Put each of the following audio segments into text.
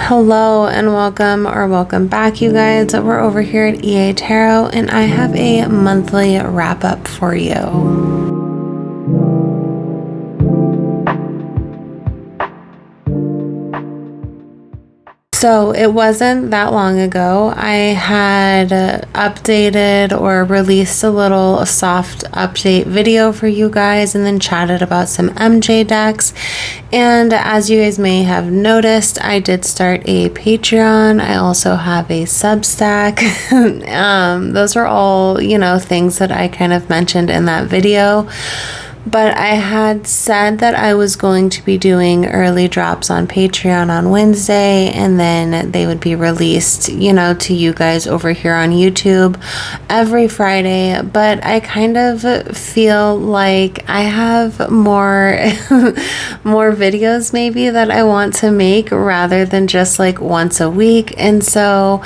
Hello and welcome back, you guys. We're over here at EA Tarot and I have a monthly wrap up for you. So it wasn't that long ago I had updated or released a little soft update video for you guys and then chatted about some MJ decks. And as you guys may have noticed, I did start a Patreon. I also have a Substack. Those are all, things that I kind of mentioned in that video. But I had said that I was going to be doing early drops on Patreon on Wednesday, and then they would be released, to you guys over here on YouTube every Friday. But I kind of feel like I have more videos maybe that I want to make rather than just like once a week. And so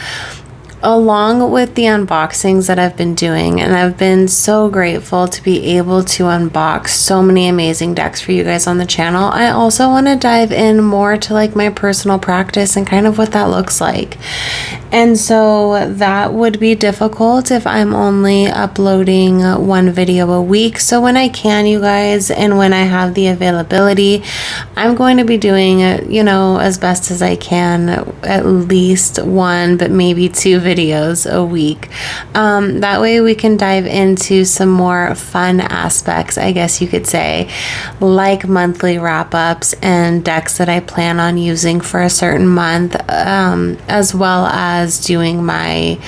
along with the unboxings that I've been doing, and I've been so grateful to be able to unbox so many amazing decks for you guys on the channel, I also want to dive in more to like my personal practice and kind of what that looks like. And so that would be difficult if I'm only uploading one video a week. So when I can, you guys, and when I have the availability, I'm going to be doing, as best as I can, at least one, but maybe two videos a week. That way we can dive into some more fun aspects, I guess you could say, like monthly wrap-ups and decks that I plan on using for a certain month, as well as doing my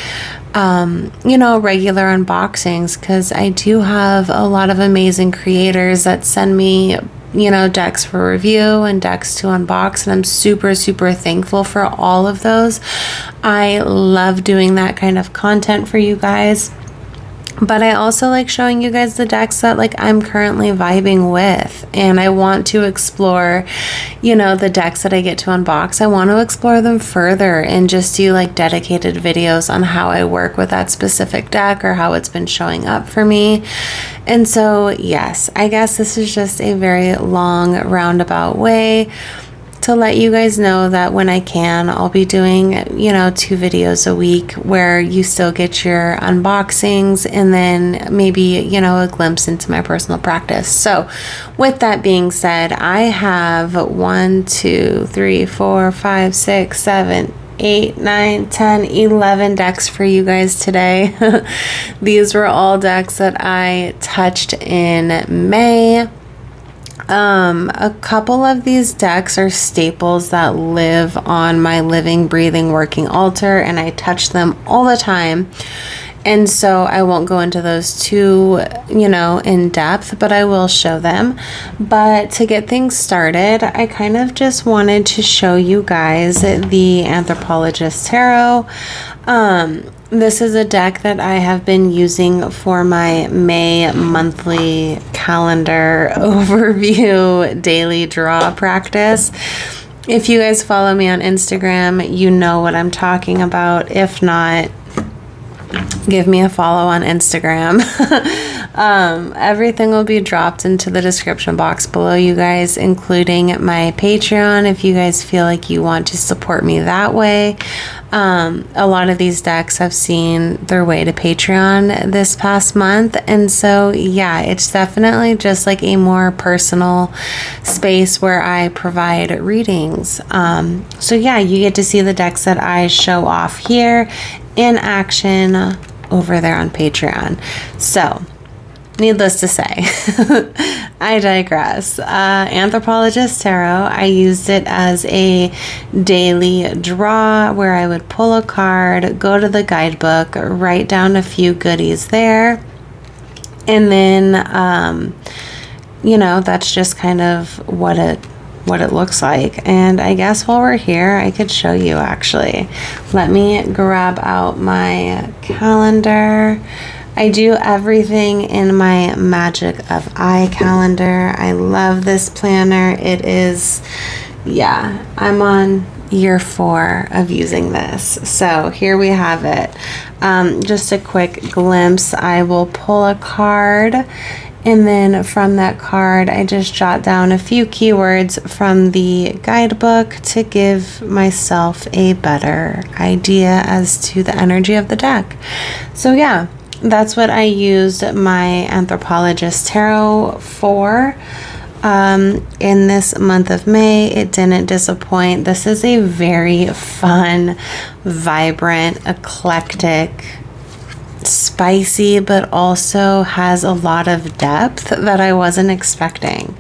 regular unboxings, because I do have a lot of amazing creators that send me decks for review and decks to unbox, and I'm super thankful for all of those. I love doing that kind of content for you guys. But I also like showing you guys the decks that like I'm currently vibing with, and I want to explore, the decks that I get to unbox. I want to explore them further and just do like dedicated videos on how I work with that specific deck or how it's been showing up for me. And so, yes, I guess this is just a very long roundabout way to let you guys know that when I can, I'll be doing, 2 videos a week where you still get your unboxings and then maybe, a glimpse into my personal practice. So with that being said, I have 1, 2, 3, 4, 5, 6, 7, 8, 9, 10, 11 decks for you guys today. These were all decks that I touched in May. A couple of these decks are staples that live on my living, breathing, working altar, and I touch them all the time. And so I won't go into those too, in depth, but I will show them. But to get things started, I kind of just wanted to show you guys the Anthropologist Tarot. This is a deck that I have been using for my May monthly calendar overview daily draw practice. If you guys follow me on Instagram, you know what I'm talking about. If not, give me a follow on Instagram. Everything will be dropped into the description box below, you guys, including my Patreon if you guys feel like you want to support me that way. A lot of these decks have seen their way to Patreon this past month, and so yeah, it's definitely just like a more personal space where I provide readings. So yeah, you get to see the decks that I show off here in action over there on Patreon. So needless to say, I digress. Anthropologist Tarot, I used it as a daily draw where I would pull a card, go to the guidebook, write down a few goodies there, and then, that's just kind of what it looks like. And I guess while we're here, I could show you actually. Let me grab out my calendar. I do everything in my Magic of I calendar. I love this planner. It is, I'm on year 4 of using this. So here we have it. Just a quick glimpse. I will pull a card And then from that card, I just jot down a few keywords from the guidebook to give myself a better idea as to the energy of the deck. So yeah, that's what I used my Anthropologist Tarot for. In this month of May. It didn't disappoint. This is a very fun, vibrant, eclectic, spicy, but also has a lot of depth that I wasn't expecting.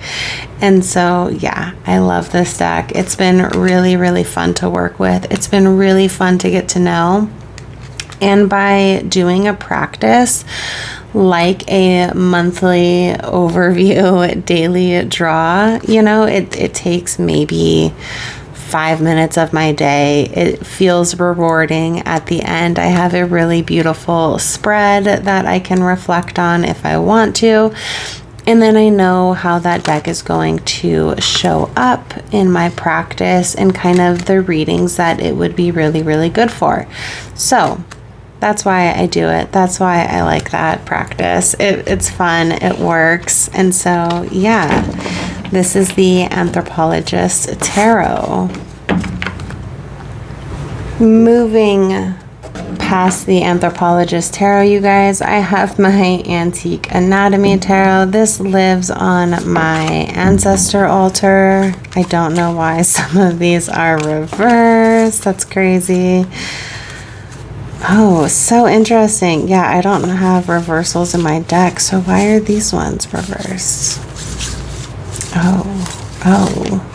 And so, yeah, I love this deck. It's been really, really fun to work with. It's been really fun to get to know. And by doing a practice like a monthly overview daily draw, it takes maybe 5 minutes of my day. It feels rewarding at the end. I have a really beautiful spread that I can reflect on if I want to. And then I know how that deck is going to show up in my practice and kind of the readings that it would be really, really good for. So that's why I do it. That's why I like that practice. It's fun. It works. And so, yeah, this is the Anthropologist Tarot. Moving past the Anthropologist Tarot, you guys, I have my Antique Anatomy Tarot. This lives on my ancestor altar. I don't know why some of these are reversed. That's crazy. Oh, so interesting. Yeah, I don't have reversals in my deck, so why are these ones reversed? Oh,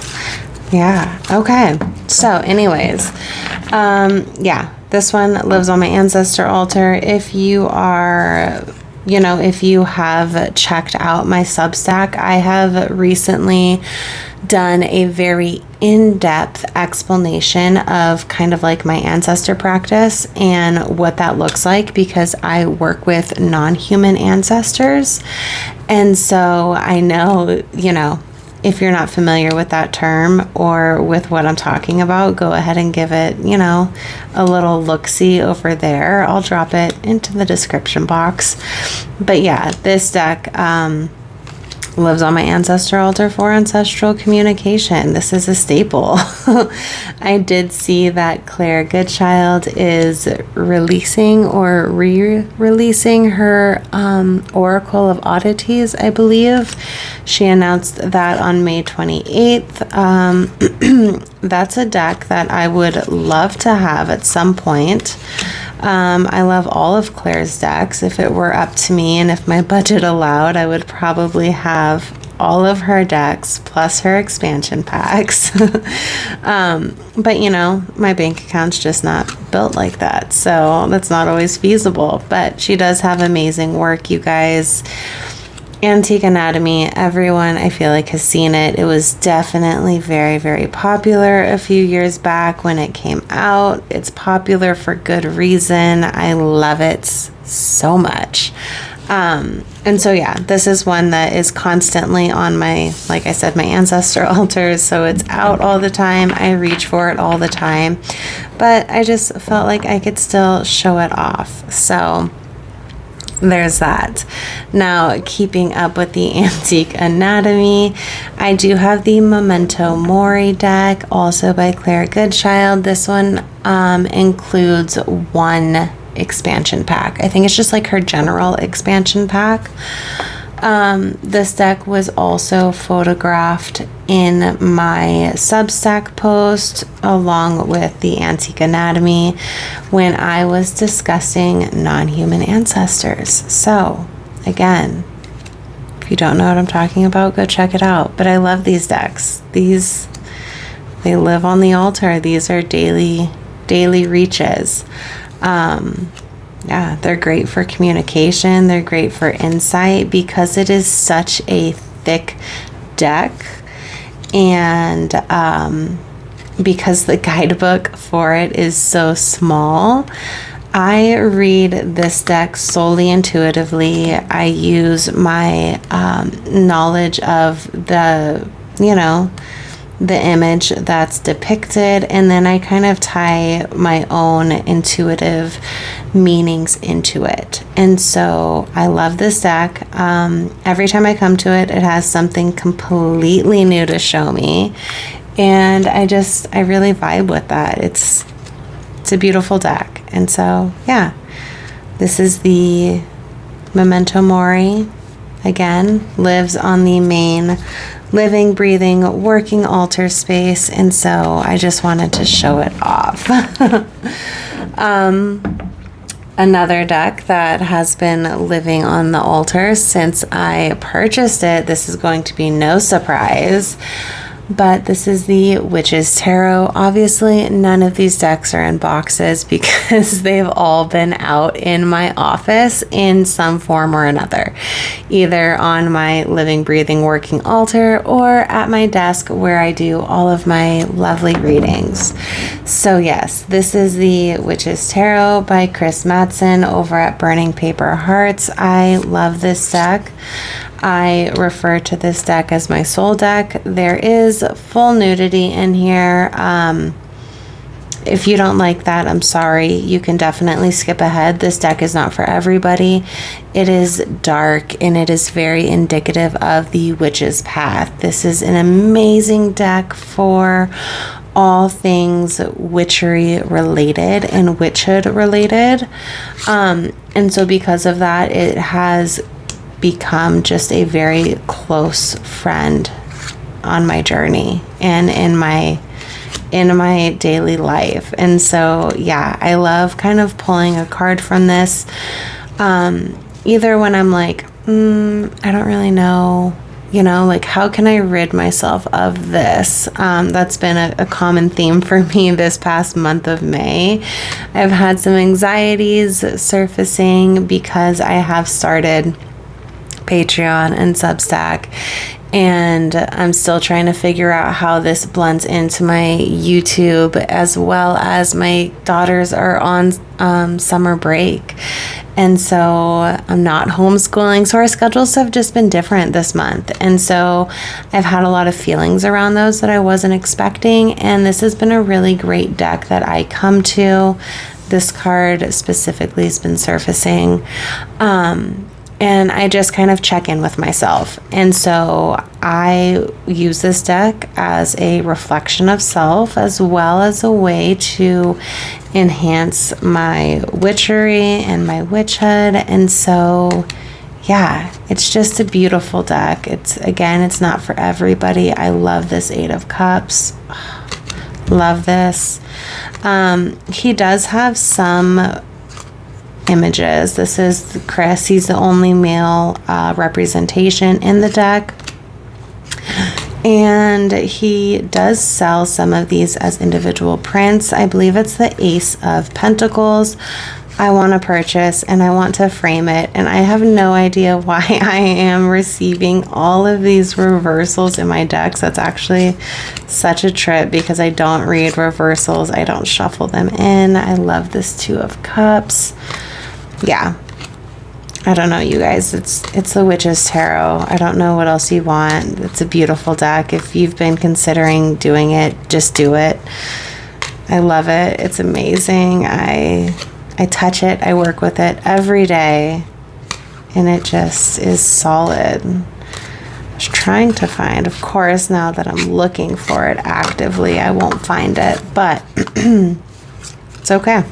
yeah, okay. So anyways, yeah, this one lives on my ancestor altar. If you are, if you have checked out my Substack, I have recently done a very in-depth explanation of kind of like my ancestor practice and what that looks like, because I work with non-human ancestors. And so I know, if you're not familiar with that term or with what I'm talking about, go ahead and give it, a little look-see over there. I'll drop it into the description box. But yeah, this deck, lives on my ancestor altar for ancestral communication. This is a staple. I did see that Claire Goodchild is releasing or re-releasing her Oracle of Oddities, I believe. She announced that on May 28th. That's a deck that I would love to have at some point. I love all of Claire's decks. If it were up to me and if my budget allowed, I would probably have all of her decks plus her expansion packs. But my bank account's just not built like that, so that's not always feasible. But she does have amazing work, you guys. Antique Anatomy, everyone I feel like has seen it. It was definitely very, very popular a few years back when it came out. It's popular for good reason. I love it so much. And so yeah, this is one that is constantly on my, like I said, my ancestor altars. So it's out all the time. I reach for it all the time, but I just felt like I could still show it off. So there's that. Now, keeping up with the Antique Anatomy, I do have the Memento Mori deck, also by Claire Goodchild. This one includes one expansion pack. I think it's just like her general expansion pack. This deck was also photographed in my Substack post along with the Antique Anatomy when I was discussing non-human ancestors. So again, if you don't know what I'm talking about, go check it out. But I love these decks. They live on the altar. These are daily reaches. Yeah, they're great for communication. They're great for insight because it is such a thick deck. And because the guidebook for it is so small, I read this deck solely intuitively. I use my knowledge of the the image that's depicted, and then I kind of tie my own intuitive meanings into it. And so I love this deck. Every time I come to it, it has something completely new to show me, and I really vibe with that. It's a beautiful deck. And so yeah, this is the Memento Mori. Again, lives on the main living, breathing, working altar space, and so I just wanted to show it off. Another deck that has been living on the altar since I purchased it, this is going to be no surprise, but this is the Witch's Tarot. Obviously, none of these decks are in boxes because they've all been out in my office in some form or another, either on my living, breathing, working altar or at my desk where I do all of my lovely readings. So yes, this is the Witch's Tarot by Chris Mattson over at Burning Paper Hearts. I love this deck. I refer to this deck as my soul deck. There is full nudity in here. If you don't like that, I'm sorry. You can definitely skip ahead. This deck is not for everybody. It is dark and it is very indicative of the witch's path. This is an amazing deck for all things witchery related and witchhood related. And so because of that, it has become just a very close friend on my journey and in my daily life. And so yeah, I love kind of pulling a card from this, either when I'm like, I don't really know, like how can I rid myself of this? That's been a common theme for me this past month of May. I've had some anxieties surfacing because I have started Patreon and Substack, and I'm still trying to figure out how this blends into my YouTube, as well as my daughters are on summer break, and so I'm not homeschooling, so our schedules have just been different this month, and so I've had a lot of feelings around those that I wasn't expecting, and this has been a really great deck that I come to. This card specifically has been surfacing, and I just kind of check in with myself. And so I use this deck as a reflection of self, as well as a way to enhance my witchery and my witchhood. And so, yeah, it's just a beautiful deck. It's not for everybody. I love this Eight of Cups. Love this. He does have some images. This is Chris. He's the only male representation in the deck, and he does sell some of these as individual prints. I believe it's the Ace of Pentacles I want to purchase, and I want to frame it, and I have no idea why I am receiving all of these reversals in my decks. That's actually such a trip because I don't read reversals. I don't shuffle them in. I love this Two of Cups. Yeah, I don't know, you guys. It's the Witch's Tarot. I don't know what else you want. It's a beautiful deck. If you've been considering doing it, just do it. I love it. It's amazing. I touch it. I work with it every day, and it just is solid. I was trying to find, of course, now that I'm looking for it actively, I won't find it, but it's okay.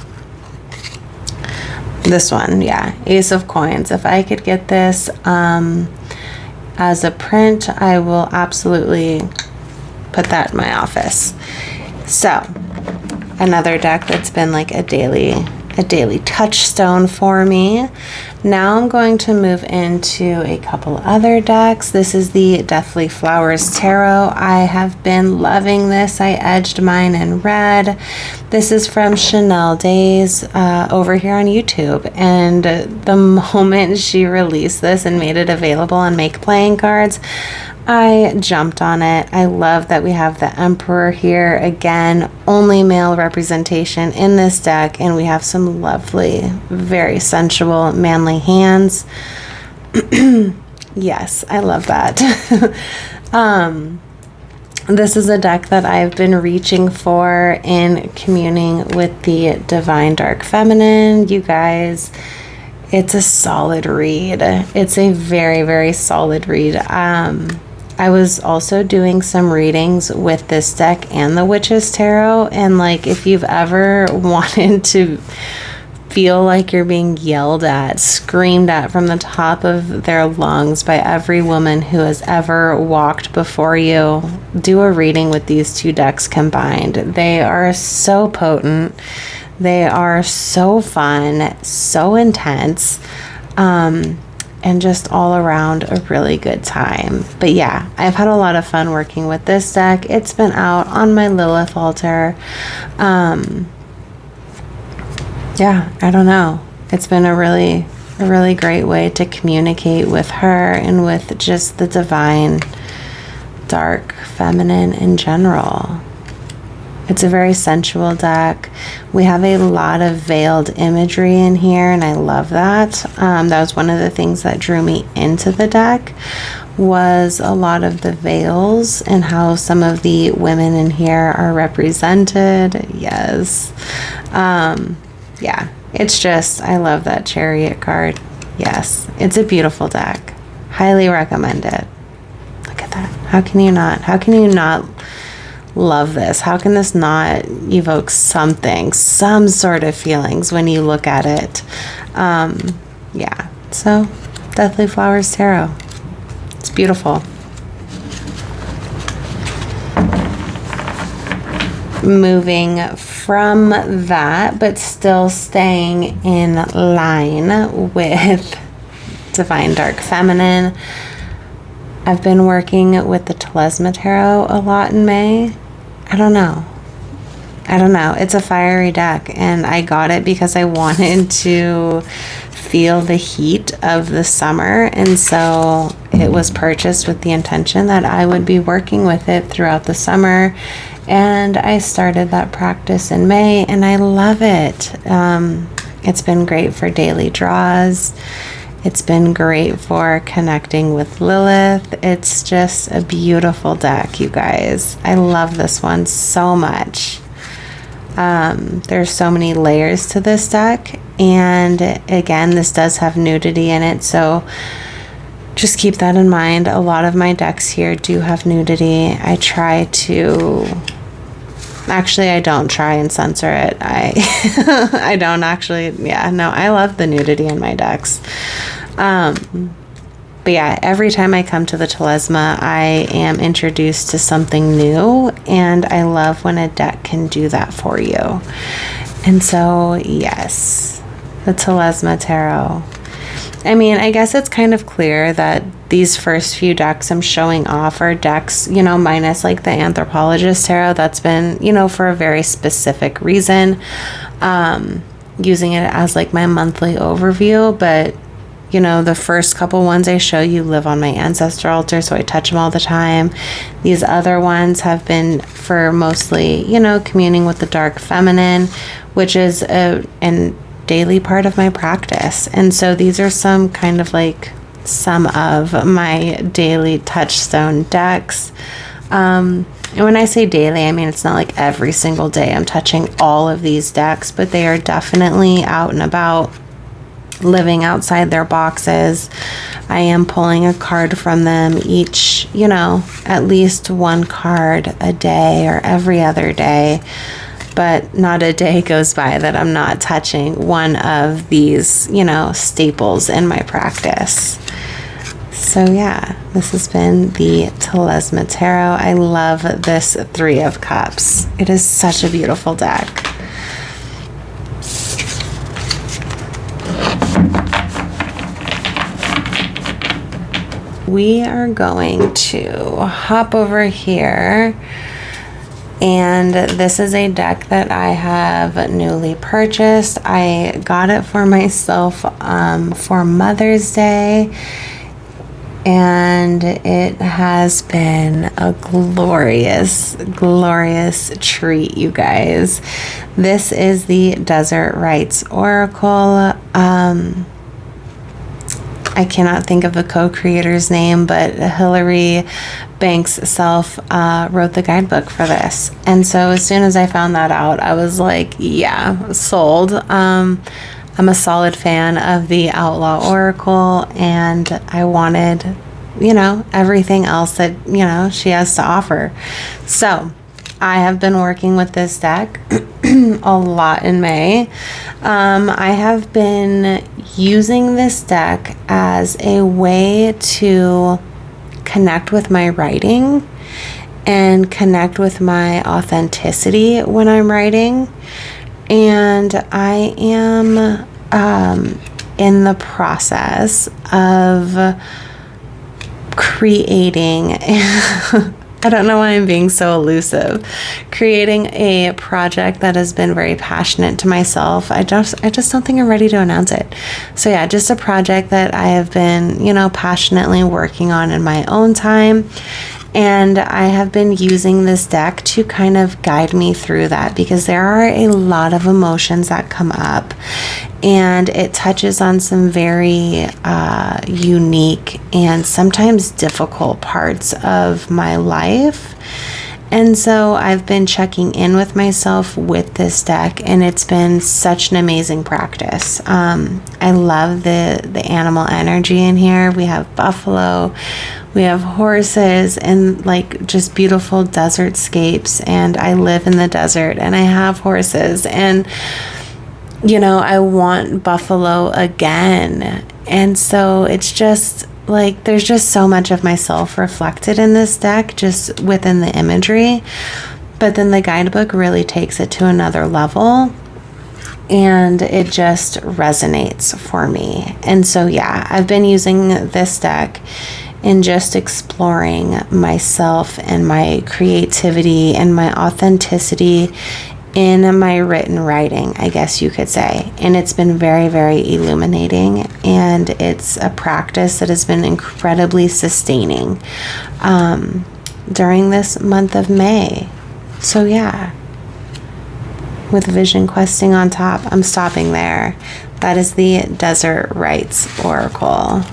This one, yeah, Ace of Coins. If I could get this as a print, I will absolutely put that in my office. So, another deck that's been like a daily touchstone for me. Now I'm going to move into a couple other decks. This is the Deathly Flowers Tarot. I have been loving this. I edged mine in red. This is from Chanel Days over here on YouTube. And the moment she released this and made it available on Make Playing Cards, I jumped on it. I love that we have the Emperor here. Again, only male representation in this deck, and we have some lovely, very sensual, manly hands. Yes, I love that. This is a deck that I've been reaching for in communing with the Divine Dark Feminine. You guys, it's a solid read. It's a very, very solid read. I was also doing some readings with this deck and the Witch's Tarot. And like, if you've ever wanted to feel like you're being yelled at, screamed at from the top of their lungs by every woman who has ever walked before you, do a reading with these two decks combined. They are so potent. They are so fun, so intense, and just all around a really good time. But yeah, I've had a lot of fun working with this deck. It's been out on my Lilith altar. Yeah, I don't know. It's been a really great way to communicate with her and with just the divine, dark, feminine in general. It's a very sensual deck. We have a lot of veiled imagery in here, and I love that. That was one of the things that drew me into the deck, was a lot of the veils and how some of the women in here are represented. Yes. Yeah, it's just, I love that Chariot card. Yes, it's a beautiful deck. Highly recommend it. Look at that. How can you not love this? How can this not evoke something, some sort of feelings when you look at it? Yeah, so Deathly Flowers Tarot. It's beautiful. Moving from that, but still staying in line with Divine Dark Feminine, I've been working with the Telesma Tarot a lot in May. I don't know. It's a fiery deck, and I got it because I wanted to feel the heat of the summer, and so it was purchased with the intention that I would be working with it throughout the summer. And I started that practice in May, and I love it. It's been great for daily draws. It's been great for connecting with Lilith. It's just a beautiful deck, you guys. I love this one so much. There's so many layers to this deck, and again, this does have nudity in it, so just keep that in mind. A lot of my decks here do have nudity. I don't try and censor it. I don't actually. Yeah, no, I love the nudity in my decks. But yeah, every time I come to the Telesma, I am introduced to something new, and I love when a deck can do that for you. And so, yes, the Telesma Tarot. I mean, I guess it's kind of clear that these first few decks I'm showing off are decks, minus like the Anthropologist Tarot. That's been, for a very specific reason, using it as like my monthly overview. But, the first couple ones I show you live on my ancestor altar, so I touch them all the time. These other ones have been for mostly, communing with the dark feminine, which is a daily part of my practice. And so these are some of my daily touchstone decks. And when I say daily, I mean it's not like every single day I'm touching all of these decks, but they are definitely out and about, living outside their boxes. I am pulling a card from them each, at least one card a day or every other day. But not a day goes by that I'm not touching one of these, staples in my practice. So yeah, this has been the Telesma Tarot. I love this Three of Cups. It is such a beautiful deck. We are going to hop over here. And this is a deck that I have newly purchased. I got it for myself for Mother's Day. And it has been a glorious, glorious treat, you guys. This is the Desert Rites Oracle. I cannot think of the co-creator's name, but Hillary Banks self wrote the guidebook for this. And so as soon as I found that out, I was like, yeah, sold. I'm a solid fan of the Outlaw Oracle, and I wanted, everything else that, she has to offer. So I have been working with this deck a lot in May. I have been using this deck as a way to connect with my writing and connect with my authenticity when I'm writing. And I am in the process of creating I don't know why I'm being so elusive. Creating a project that has been very passionate to myself. I just don't think I'm ready to announce it. So yeah, just a project that I have been, passionately working on in my own time. And I have been using this deck to kind of guide me through that, because there are a lot of emotions that come up, and it touches on some very unique and sometimes difficult parts of my life. And so I've been checking in with myself with this deck, and it's been such an amazing practice. I love the animal energy in here. We have buffalo, we have horses, and like just beautiful desert scapes. And I live in the desert and I have horses, and I want buffalo again. And so it's just like, there's just so much of myself reflected in this deck, just within the imagery. But then the guidebook really takes it to another level, and it just resonates for me. And so, yeah, I've been using this deck and just exploring myself and my creativity and my authenticity in my written writing, I guess you could say. And it's been very, very illuminating, and it's a practice that has been incredibly sustaining during this month of May. So yeah, with vision questing on top, I'm stopping there. That is the Desert Rites Oracle.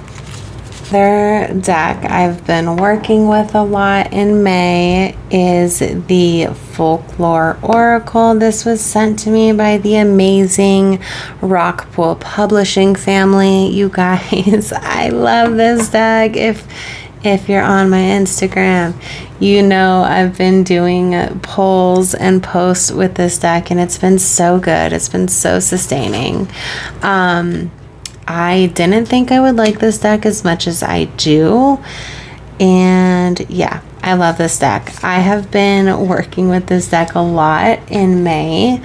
Their deck I've been working with a lot in May is the Folklore Oracle. This was sent to me by the amazing Rockpool Publishing family. You guys, I love this deck. If you're on my Instagram, I've been doing polls and posts with this deck, and it's been so good. It's been so sustaining. I didn't think I would like this deck as much as I do. And yeah, I love this deck. I have been working with this deck a lot in May,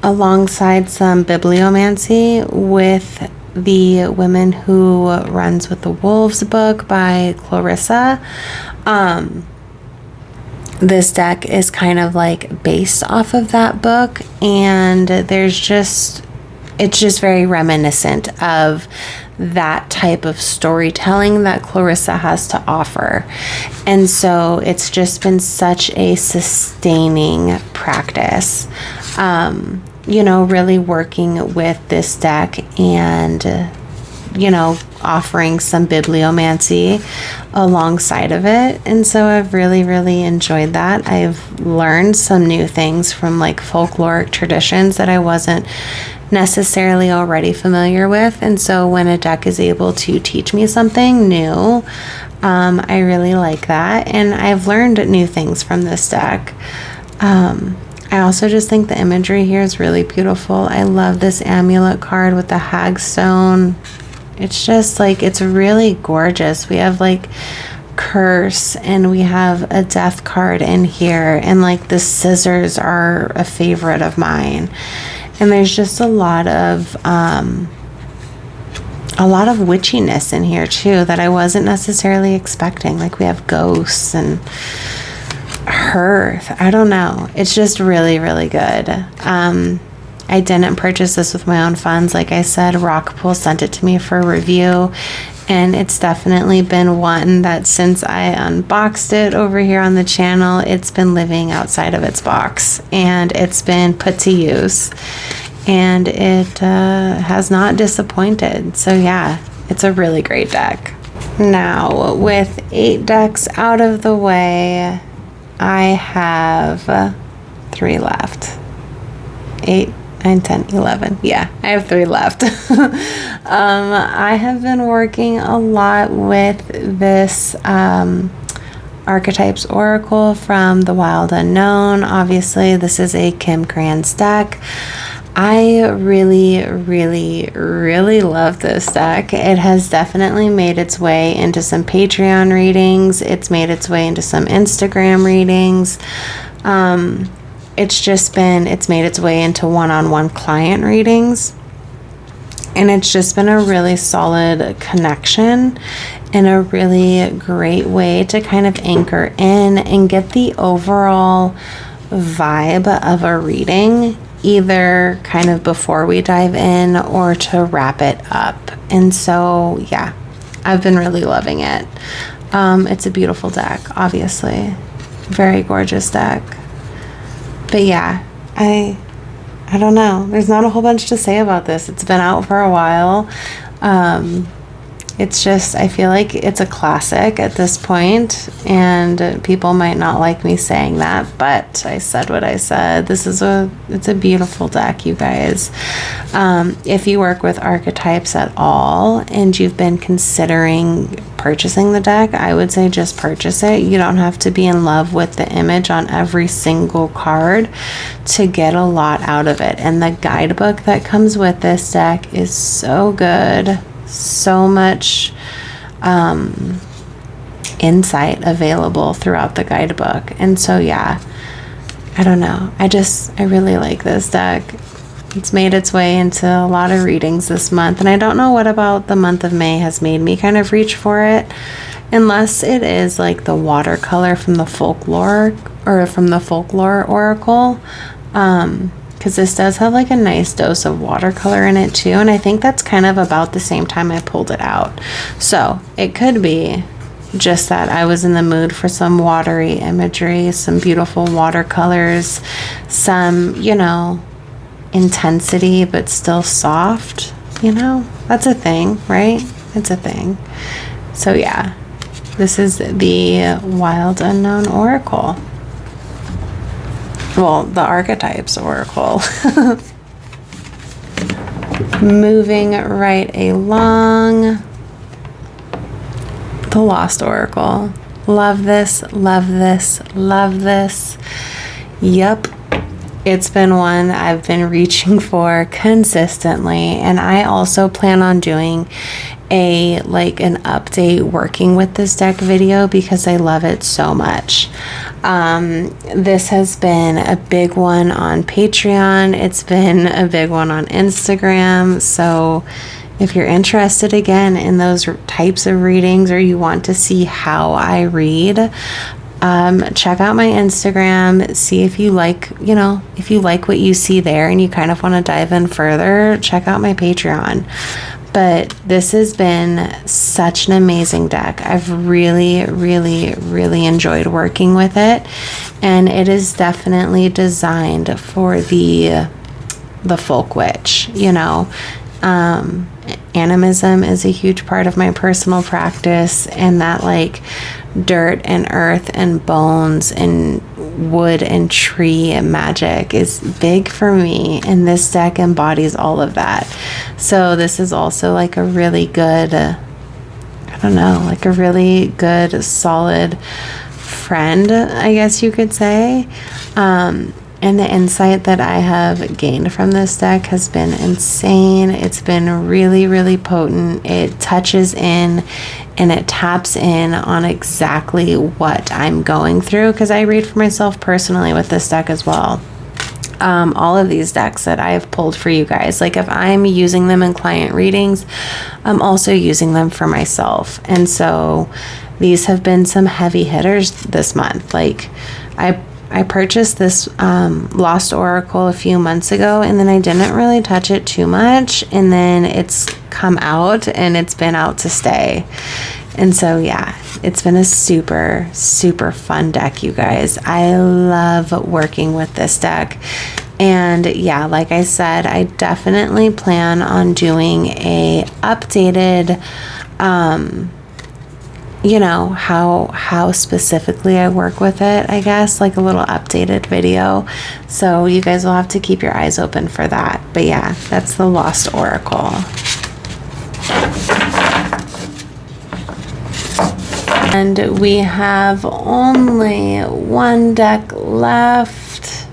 alongside some bibliomancy with the Women Who Runs with the Wolves book by Clarissa. This deck is kind of like based off of that book, and it's just very reminiscent of that type of storytelling that Clarissa has to offer. And so it's just been such a sustaining practice, really working with this deck and, offering some bibliomancy alongside of it. And so I've really, really enjoyed that. I've learned some new things from like folkloric traditions that I wasn't necessarily already familiar with. And so when a deck is able to teach me something new, I really like that. And I've learned new things from this deck. I also just think the imagery here is really beautiful. I love this amulet card with the hagstone. It's just like, it's really gorgeous. We have like curse, and we have a death card in here, and like the scissors are a favorite of mine. And there's just a lot of witchiness in here too that I wasn't necessarily expecting. Like we have ghosts and hearth. I don't know. It's just really, really good. I didn't purchase this with my own funds. Like I said, Rockpool sent it to me for review, and it's definitely been one that since I unboxed it over here on the channel, it's been living outside of its box, and it's been put to use. and it has not disappointed. So yeah, it's a really great deck. Now, with 8 decks out of the way, I have 3 left. 8, 9, 10, 11. Yeah, I have 3 left. I have been working a lot with this Archetypes Oracle from the Wild Unknown. Obviously, this is a Kim Krans deck. I really, really, really love this deck. It has definitely made its way into some Patreon readings. It's made its way into some Instagram readings. It's made its way into one-on-one client readings. And it's just been a really solid connection and a really great way to kind of anchor in and get the overall vibe of a reading, either kind of before we dive in or to wrap it up. And so, yeah, I've been really loving it. It's a beautiful deck, obviously. Very gorgeous deck. But yeah, I don't know. There's not a whole bunch to say about this. It's been out for a while. It's just, I feel like it's a classic at this point, and people might not like me saying that, but I said what I said. It's a beautiful deck, you guys. If you work with archetypes at all and you've been considering purchasing the deck, I would say just purchase it. You don't have to be in love with the image on every single card to get a lot out of it. And the guidebook that comes with this deck is so good. So much insight available throughout the guidebook. And so yeah, I don't know, I really like this deck. It's made its way into a lot of readings this month, and I don't know what about the month of May has made me kind of reach for it, unless it is like the watercolor from the folklore oracle, because this does have like a nice dose of watercolor in it too, and I think that's kind of about the same time I pulled it out. So it could be just that I was in the mood for some watery imagery, some beautiful watercolors, some, intensity but still soft. That's a thing, right? It's a thing. So yeah, this is the Wild Unknown Oracle. Well, the Archetypes Oracle. Moving right along, the Lost Oracle. Love this, love this, love this. Yep. It's been one I've been reaching for consistently, and I also plan on doing an update working with this deck video because I love it so much. This has been a big one on Patreon. It's been a big one on Instagram. So if you're interested again in those types of readings, or you want to see how I read, check out my Instagram, see if you like what you see there and you kind of want to dive in further, check out my Patreon. But this has been such an amazing deck. I've really, really, really enjoyed working with it, and it is definitely designed for the folk witch. Animism is a huge part of my personal practice, and that dirt and earth and bones and wood and tree and magic is big for me, and this deck embodies all of that. So this is also a really good, a really good solid friend, I guess you could say. And the insight that I have gained from this deck has been insane. It's been really, really potent. It touches in and it taps in on exactly what I'm going through, because I read for myself personally with this deck as well. All of these decks that I have pulled for you guys, if I'm using them in client readings, I'm also using them for myself. And so these have been some heavy hitters this month. I purchased this Lost Oracle a few months ago, and then I didn't really touch it too much, and then it's come out and it's been out to stay. And so yeah, it's been a super, super fun deck, you guys. I love working with this deck. And yeah, like I said, I definitely plan on doing a updated, you know, how specifically I work with it, I guess, like a little updated video. So you guys will have to keep your eyes open for that. But yeah, that's the Lost Oracle. And we have only one deck left.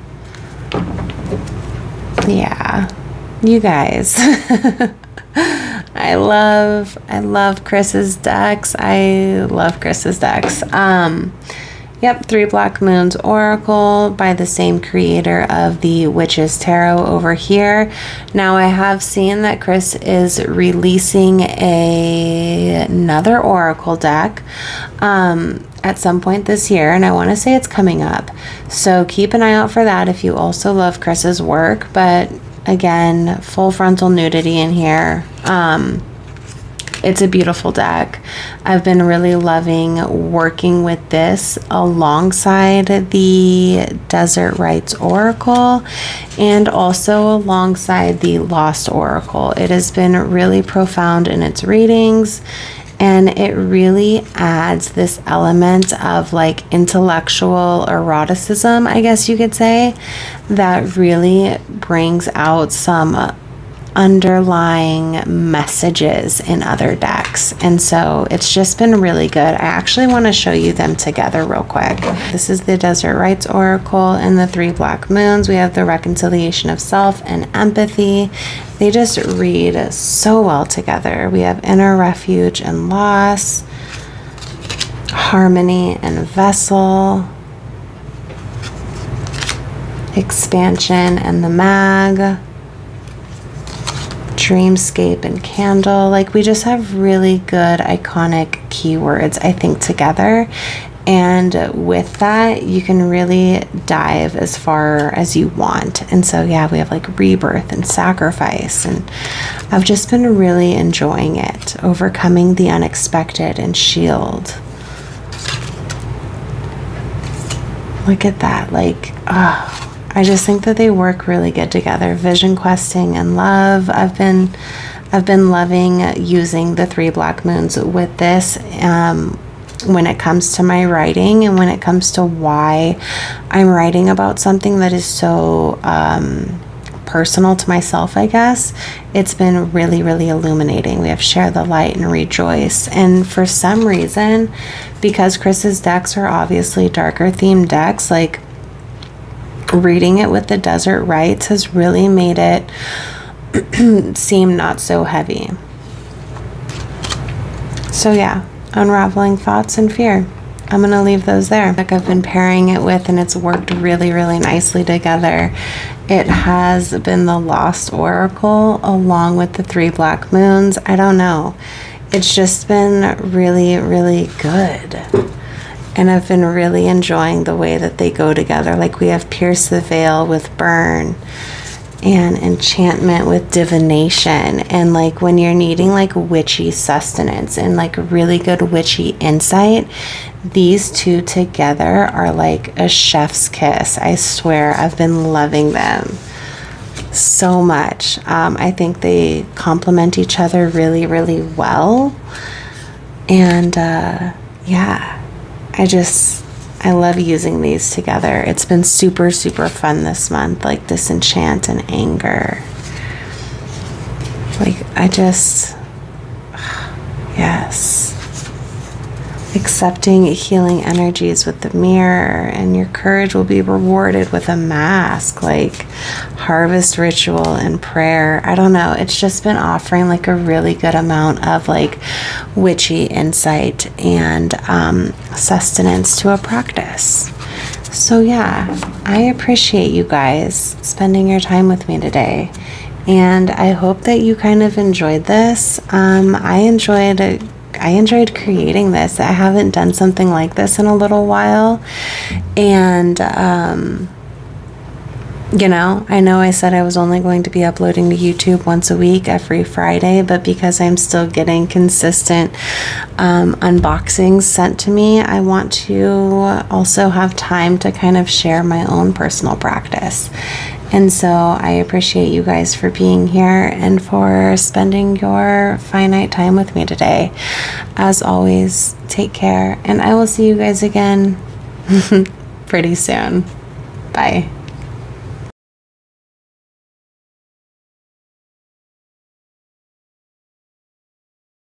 Yeah, you guys. I love Chris's decks. I love Chris's decks. Yep, Three Black Moons Oracle by the same creator of the Witch's Tarot over here. Now I have seen that Chris is releasing another Oracle deck at some point this year, and I want to say it's coming up. So keep an eye out for that if you also love Chris's work. But again, full frontal nudity in here. It's a beautiful deck. I've been really loving working with this alongside the Desert Rites Oracle and also alongside the Lost Oracle. It has been really profound in its readings, and it really adds this element of like intellectual eroticism, I guess you could say, that really brings out some underlying messages in other decks. And so it's just been really good. I actually want to show you them together real quick. This is the Desert Rites Oracle and the Three Black Moons. We have the Reconciliation of Self and Empathy. They just read so well together. We have Inner Refuge and Loss, Harmony and Vessel, Expansion and the Mag, Dreamscape and Candle. Like, we just have really good iconic keywords, I think, together. And with that, you can really dive as far as you want. And so, yeah, we have like rebirth and sacrifice. And I've just been really enjoying it. Overcoming the unexpected and shield. Look at that. Like, oh, I just think that they work really good together. Vision questing and love. I've been loving using the Three Black Moons with this when it comes to my writing and when it comes to why I'm writing about something that is so personal to myself, I guess. It's been really, really illuminating. We have Share the Light and Rejoice. And for some reason, because Chris's decks are obviously darker themed decks, like, reading it with the Desert Rites has really made it seem not so heavy. So yeah, Unraveling Thoughts and Fear. I'm going to leave those there. Like, I've been pairing it with, and it's worked really, really nicely together. It has been the Lost Oracle along with the Three Black Moons. I don't know. It's just been really, really good. And I've been really enjoying the way that they go together. Like, we have Pierce the Veil with Burn and Enchantment with Divination. And like, when you're needing like witchy sustenance and like really good witchy insight, these two together are like a chef's kiss. I swear, I've been loving them so much. I think they complement each other really, really well. And yeah. I love using these together. It's been super, super fun this month, like Disenchant and Anger. Like, yes. Accepting healing energies with the Mirror, and your courage will be rewarded with a mask, like Harvest Ritual and Prayer. I don't know. It's just been offering like a really good amount of like witchy insight and sustenance to a practice. So yeah, I appreciate you guys spending your time with me today. And I hope that you kind of enjoyed this. I enjoyed creating this. I haven't done something like this in a little while. And, you know I said I was only going to be uploading to YouTube once a week, every Friday, but because I'm still getting consistent unboxings sent to me, I want to also have time to kind of share my own personal practice. And so I appreciate you guys for being here and for spending your finite time with me today. As always, take care, and I will see you guys again pretty soon. Bye.